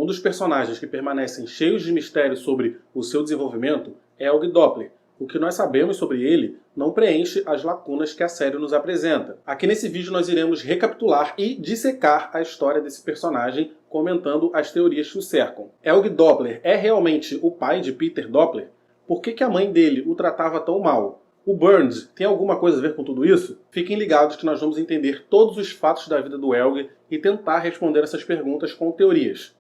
Um dos personagens que permanecem cheios de mistérios sobre o seu desenvolvimento é Helge Doppler. O que nós sabemos sobre ele não preenche as lacunas que a série nos apresenta. Aqui nesse vídeo nós iremos recapitular e dissecar a história desse personagem, comentando as teorias que o cercam. Helge Doppler é realmente o pai de Peter Doppler? Por que a mãe dele o tratava tão mal? O Burns tem alguma coisa a ver com tudo isso? Fiquem ligados que nós vamos entender todos os fatos da vida do Helge e tentar responder essas perguntas com teorias.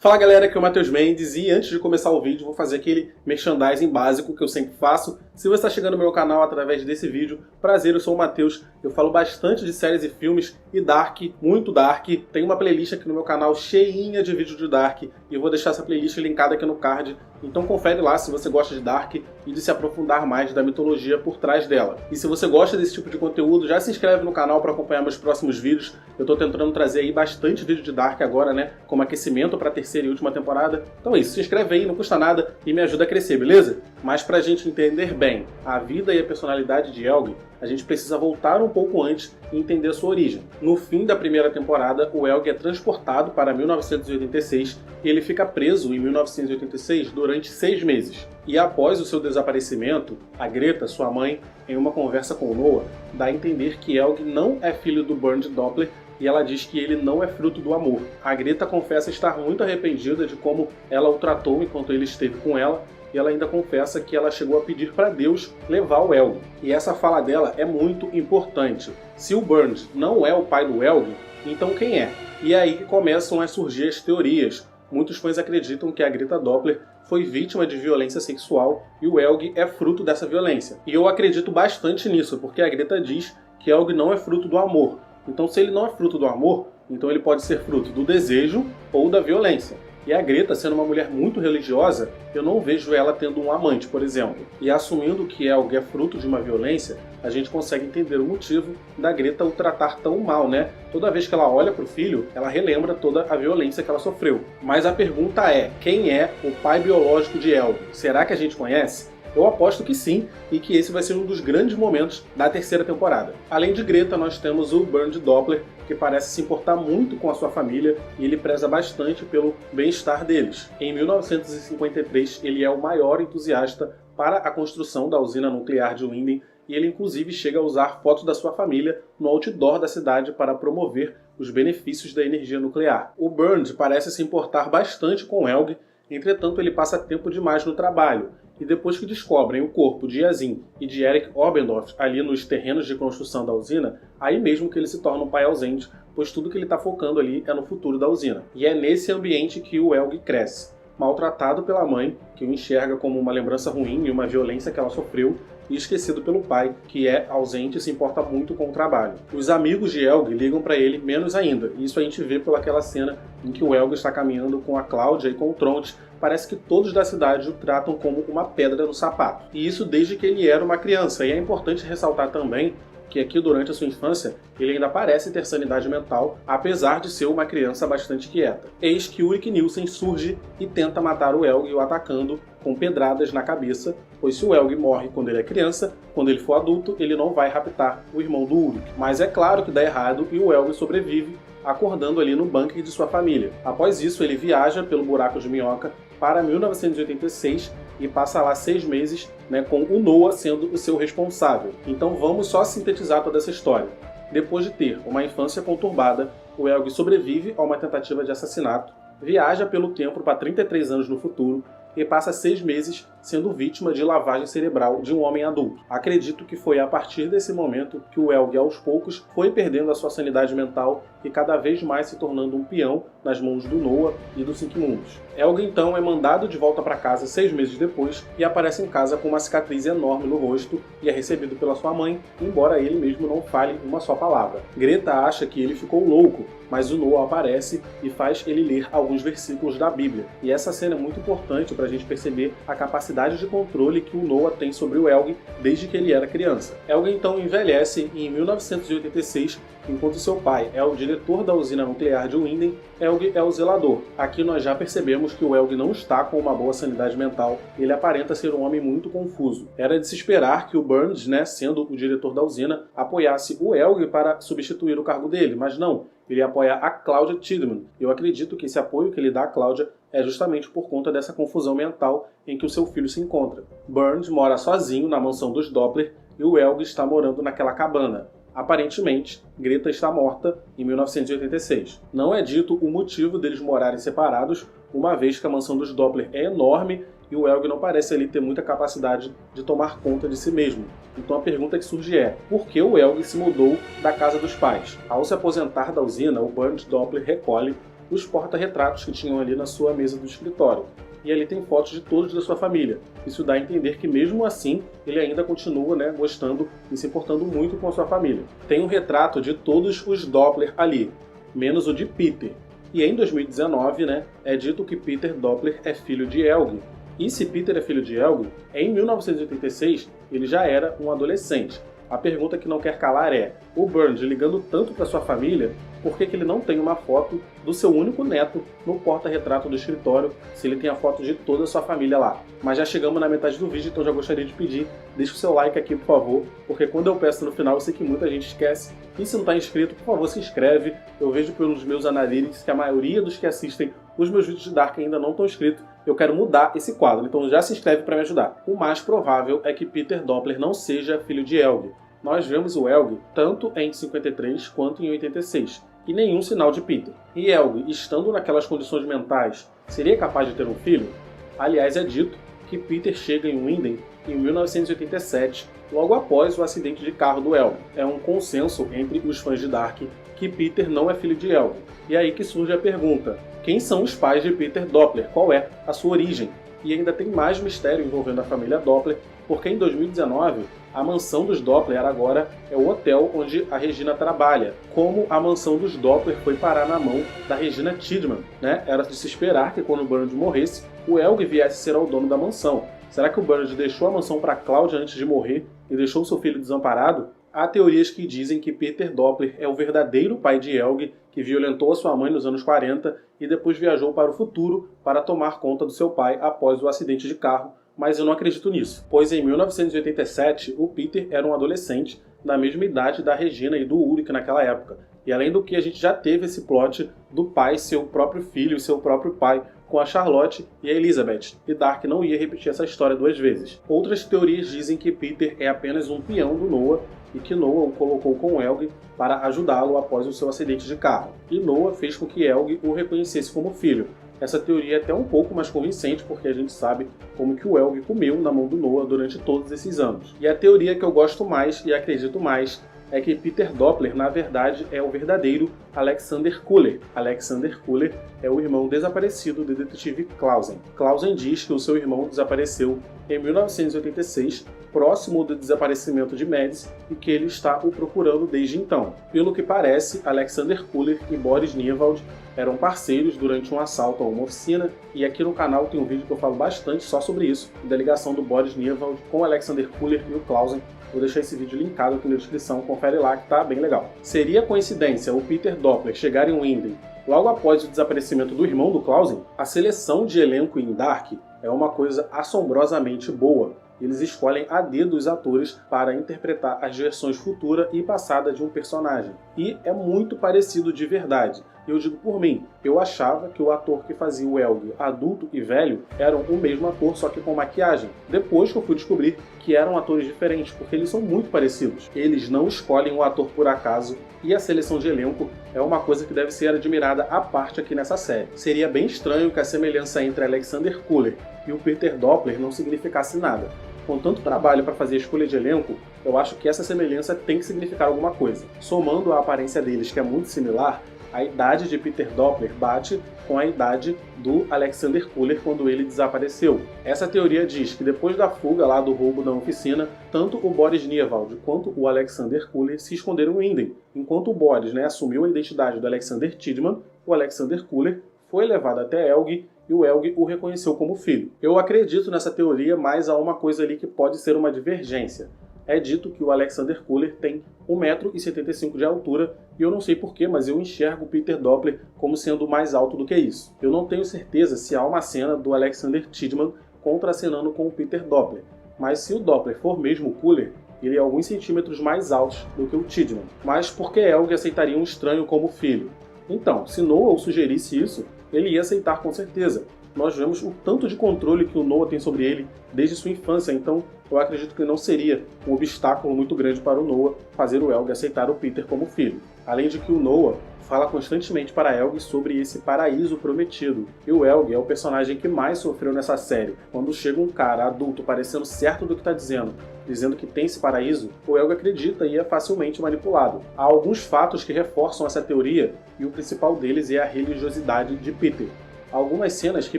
Fala galera, aqui é o Matheus Mendes e antes de começar o vídeo vou fazer aquele merchandising básico que eu sempre faço. Se você está chegando no meu canal através desse vídeo, prazer, eu sou o Matheus. Eu falo bastante de séries e filmes e Dark, muito Dark. Tem uma playlist aqui no meu canal cheinha de vídeos de Dark e eu vou deixar essa playlist linkada aqui no card. Então confere lá se você gosta de Dark e de se aprofundar mais da mitologia por trás dela. E se você gosta desse tipo de conteúdo, já se inscreve no canal para acompanhar meus próximos vídeos. Eu estou tentando trazer aí bastante vídeo de Dark agora, né? Como aquecimento para a terceira e última temporada. Então é isso, se inscreve aí, não custa nada e me ajuda a crescer, beleza? Mas pra gente entender bem a vida e a personalidade de Helge, a gente precisa voltar um pouco antes e entender a sua origem. No fim da primeira temporada, o Helge é transportado para 1986 e ele fica preso em 1986 durante 6 meses. E após o seu desaparecimento, a Greta, sua mãe, em uma conversa com o Noah, dá a entender que Helge não é filho do Bernd Doppler e ela diz que ele não é fruto do amor. A Greta confessa estar muito arrependida de como ela o tratou enquanto ele esteve com ela, e ela ainda confessa que ela chegou a pedir para Deus levar o Helge. E essa fala dela é muito importante. Se o Bernd não é o pai do Helge, então quem é? E é aí que começam a surgir as teorias. Muitos fãs acreditam que a Greta Doppler foi vítima de violência sexual e o Helge é fruto dessa violência. E eu acredito bastante nisso, porque a Greta diz que Helge não é fruto do amor. Então se ele não é fruto do amor, então ele pode ser fruto do desejo ou da violência. E a Greta, sendo uma mulher muito religiosa, eu não vejo ela tendo um amante, por exemplo. E assumindo que Helge é fruto de uma violência, a gente consegue entender o motivo da Greta o tratar tão mal, né? Toda vez que ela olha para o filho, ela relembra toda a violência que ela sofreu. Mas a pergunta é, quem é o pai biológico de Helge? Será que a gente conhece? Eu aposto que sim, e que esse vai ser um dos grandes momentos da terceira temporada. Além de Greta, nós temos o Bernd Doppler, que parece se importar muito com a sua família e ele preza bastante pelo bem-estar deles. Em 1953, ele é o maior entusiasta para a construção da usina nuclear de Linden e ele inclusive chega a usar fotos da sua família no outdoor da cidade para promover os benefícios da energia nuclear. O Bernd parece se importar bastante com Helge, entretanto ele passa tempo demais no trabalho. E depois que descobrem o corpo de Yazin e de Eric Obendorf ali nos terrenos de construção da usina, aí mesmo que ele se torna um pai ausente, pois tudo que ele está focando ali é no futuro da usina. E é nesse ambiente que o Helge cresce, maltratado pela mãe, que o enxerga como uma lembrança ruim e uma violência que ela sofreu, e esquecido pelo pai, que é ausente e se importa muito com o trabalho. Os amigos de Helge ligam para ele menos ainda, e isso a gente vê pelaquela cena em que o Helge está caminhando com a Cláudia e com o Tronte. Parece que todos da cidade o tratam como uma pedra no sapato. E isso desde que ele era uma criança, e é importante ressaltar também que aqui durante a sua infância ele ainda parece ter sanidade mental, apesar de ser uma criança bastante quieta. Eis que Ulrik Nielsen surge e tenta matar o Helge o atacando com pedradas na cabeça, pois se o Helge morre quando ele é criança, quando ele for adulto ele não vai raptar o irmão do Ulrik. Mas é claro que dá errado e o Helge sobrevive, acordando ali no bunker de sua família. Após isso ele viaja pelo buraco de minhoca para 1986 e passa lá 6 meses, né, com o Noah sendo o seu responsável. Então vamos só sintetizar toda essa história. Depois de ter uma infância conturbada, o Helge sobrevive a uma tentativa de assassinato, viaja pelo tempo para 33 anos no futuro e passa 6 meses sendo vítima de lavagem cerebral de um homem adulto. Acredito que foi a partir desse momento que o Helge, aos poucos, foi perdendo a sua sanidade mental e cada vez mais se tornando um peão nas mãos do Noah e dos Cinco Mundos. Helge, então, é mandado de volta para casa 6 meses depois e aparece em casa com uma cicatriz enorme no rosto e é recebido pela sua mãe, embora ele mesmo não fale uma só palavra. Greta acha que ele ficou louco, mas o Noah aparece e faz ele ler alguns versículos da Bíblia. E essa cena é muito importante para a gente perceber a capacidade de controle que o Noah tem sobre o Helge desde que ele era criança. Helge então envelhece e em 1986 enquanto seu pai é o diretor da usina nuclear de Winden, Helge é o zelador. Aqui nós já percebemos que o Helge não está com uma boa sanidade mental, ele aparenta ser um homem muito confuso. Era de se esperar que o Burns, sendo o diretor da usina, apoiasse o Helge para substituir o cargo dele, mas não. Ele apoia a Claudia Tiedemann. Eu acredito que esse apoio que ele dá à Claudia é justamente por conta dessa confusão mental em que o seu filho se encontra. Burns mora sozinho na mansão dos Doppler e o Helge está morando naquela cabana. Aparentemente, Greta está morta em 1986. Não é dito o motivo deles morarem separados, uma vez que a mansão dos Doppler é enorme e o Helge não parece ali ter muita capacidade de tomar conta de si mesmo. Então a pergunta que surge é, por que o Helge se mudou da casa dos pais? Ao se aposentar da usina, o Burns Doppler recolhe os porta-retratos que tinham ali na sua mesa do escritório. E ali tem fotos de todos da sua família. Isso dá a entender que mesmo assim, ele ainda continua gostando e se importando muito com a sua família. Tem um retrato de todos os Doppler ali, menos o de Peter. E em 2019, é dito que Peter Doppler é filho de Helge. E se Peter é filho de Helge, em 1986 ele já era um adolescente. A pergunta que não quer calar é, o Burns ligando tanto para sua família, por que ele não tem uma foto do seu único neto no porta-retrato do escritório, se ele tem a foto de toda a sua família lá? Mas já chegamos na metade do vídeo, então já gostaria de pedir, deixa o seu like aqui, por favor, porque quando eu peço no final, eu sei que muita gente esquece. E se não está inscrito, por favor, se inscreve. Eu vejo pelos meus analytics que a maioria dos que assistem os meus vídeos de Dark ainda não estão inscritos. Eu quero mudar esse quadro, então já se inscreve para me ajudar. O mais provável é que Peter Doppler não seja filho de Helge. Nós vemos o Helge tanto em 53 quanto em 86, e nenhum sinal de Peter. E Helge, estando naquelas condições mentais, seria capaz de ter um filho? Aliás, é dito que Peter chega em Winden em 1987, logo após o acidente de carro do Helge. É um consenso entre os fãs de Dark que Peter não é filho de Helge. E aí que surge a pergunta, quem são os pais de Peter Doppler? Qual é a sua origem? E ainda tem mais mistério envolvendo a família Doppler, porque em 2019, a mansão dos Doppler agora é o hotel onde a Regina trabalha. Como a mansão dos Doppler foi parar na mão da Regina Tiedemann, Era de se esperar que quando o Burns morresse, o Helge viesse ser o dono da mansão. Será que o Burns deixou a mansão para Claudia antes de morrer e deixou seu filho desamparado? Há teorias que dizem que Peter Doppler é o verdadeiro pai de Helge, que violentou a sua mãe nos anos 40 e depois viajou para o futuro para tomar conta do seu pai após o acidente de carro, mas eu não acredito nisso, pois em 1987 o Peter era um adolescente da mesma idade da Regina e do Ulrich naquela época. E além do que, a gente já teve esse plot do pai ser o próprio filho e seu próprio pai com a Charlotte e a Elizabeth, e Dark não ia repetir essa história duas vezes. Outras teorias dizem que Peter é apenas um peão do Noah e que Noah o colocou com Helge para ajudá-lo após o seu acidente de carro. E Noah fez com que Helge o reconhecesse como filho. Essa teoria é até um pouco mais convincente, porque a gente sabe como que o Helge comeu na mão do Noah durante todos esses anos. E a teoria que eu gosto mais e acredito mais é que Peter Doppler, na verdade, é o verdadeiro Alexander Kuller. Alexander Kuller é o irmão desaparecido do detetive Clausen. Clausen diz que o seu irmão desapareceu em 1986, próximo do desaparecimento de Mads, e que ele está o procurando desde então. Pelo que parece, Alexander Kuller e Boris Niewald eram parceiros durante um assalto a uma oficina, e aqui no canal tem um vídeo que eu falo bastante só sobre isso, da ligação do Boris Niewald com Alexander Kuller e o Clausen. Vou deixar esse vídeo linkado aqui na descrição, confere lá que tá bem legal. Seria coincidência o Peter Doppler chegar em Winden logo após o desaparecimento do irmão do Clausen? A seleção de elenco em Dark é uma coisa assombrosamente boa. Eles escolhem a dedo os atores para interpretar as versões futura e passada de um personagem. E é muito parecido de verdade. Eu digo por mim, eu achava que o ator que fazia o Helge adulto e velho eram o mesmo ator, só que com maquiagem. Depois que eu fui descobrir que eram atores diferentes, porque eles são muito parecidos. Eles não escolhem o ator por acaso, e a seleção de elenco é uma coisa que deve ser admirada à parte aqui nessa série. Seria bem estranho que a semelhança entre Alexander Kuller e o Peter Doppler não significasse nada. Com tanto trabalho para fazer a escolha de elenco, eu acho que essa semelhança tem que significar alguma coisa. Somando a aparência deles, que é muito similar, a idade de Peter Doppler bate com a idade do Alexander Kuller quando ele desapareceu. Essa teoria diz que depois da fuga lá do roubo da oficina, tanto o Boris Niewald quanto o Alexander Kuller se esconderam em Winden. Enquanto o Boris assumiu a identidade do Alexander Tiedemann, o Alexander Kuller foi levado até Helge e o Helge o reconheceu como filho. Eu acredito nessa teoria, mas há uma coisa ali que pode ser uma divergência. é dito que o Alexander Kuller tem 1,75 m de altura, e eu não sei porquê, mas eu enxergo o Peter Doppler como sendo mais alto do que isso. Eu não tenho certeza se há uma cena do Alexander Tidman contracenando com o Peter Doppler, mas se o Doppler for mesmo o Kuller, ele é alguns centímetros mais alto do que o Tidman. Mas por que Helge aceitaria um estranho como filho? Então, se Noah o sugerisse isso, ele ia aceitar com certeza. Nós vemos o tanto de controle que o Noah tem sobre ele desde sua infância, então eu acredito que não seria um obstáculo muito grande para o Noah fazer o Helge aceitar o Peter como filho. Além de que o Noah fala constantemente para Helge sobre esse paraíso prometido. E o Helge é o personagem que mais sofreu nessa série. Quando chega um cara adulto parecendo certo do que está dizendo que tem esse paraíso, o Helge acredita e é facilmente manipulado. Há alguns fatos que reforçam essa teoria, e o principal deles é a religiosidade de Peter. Há algumas cenas que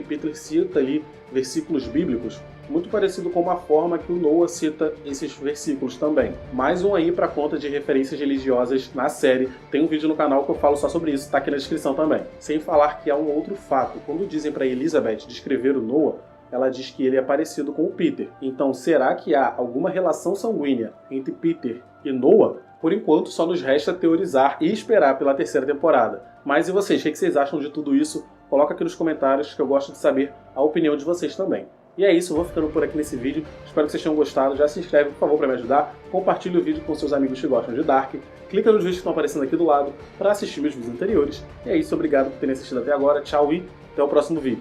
Peter cita ali versículos bíblicos, muito parecido com a forma que o Noah cita esses versículos também. Mais um aí para conta de referências religiosas na série. Tem um vídeo no canal que eu falo só sobre isso, tá aqui na descrição também. Sem falar que há um outro fato. Quando dizem para Elizabeth descrever o Noah, ela diz que ele é parecido com o Peter. Então, será que há alguma relação sanguínea entre Peter e Noah? Por enquanto, só nos resta teorizar e esperar pela terceira temporada. Mas e vocês, o que vocês acham de tudo isso? Coloca aqui nos comentários que eu gosto de saber a opinião de vocês também. E é isso, eu vou ficando por aqui nesse vídeo. Espero que vocês tenham gostado. Já se inscreve, por favor, para me ajudar. Compartilhe o vídeo com seus amigos que gostam de Dark. Clica nos vídeos que estão aparecendo aqui do lado para assistir meus vídeos anteriores. E é isso, obrigado por terem assistido até agora. Tchau e até o próximo vídeo.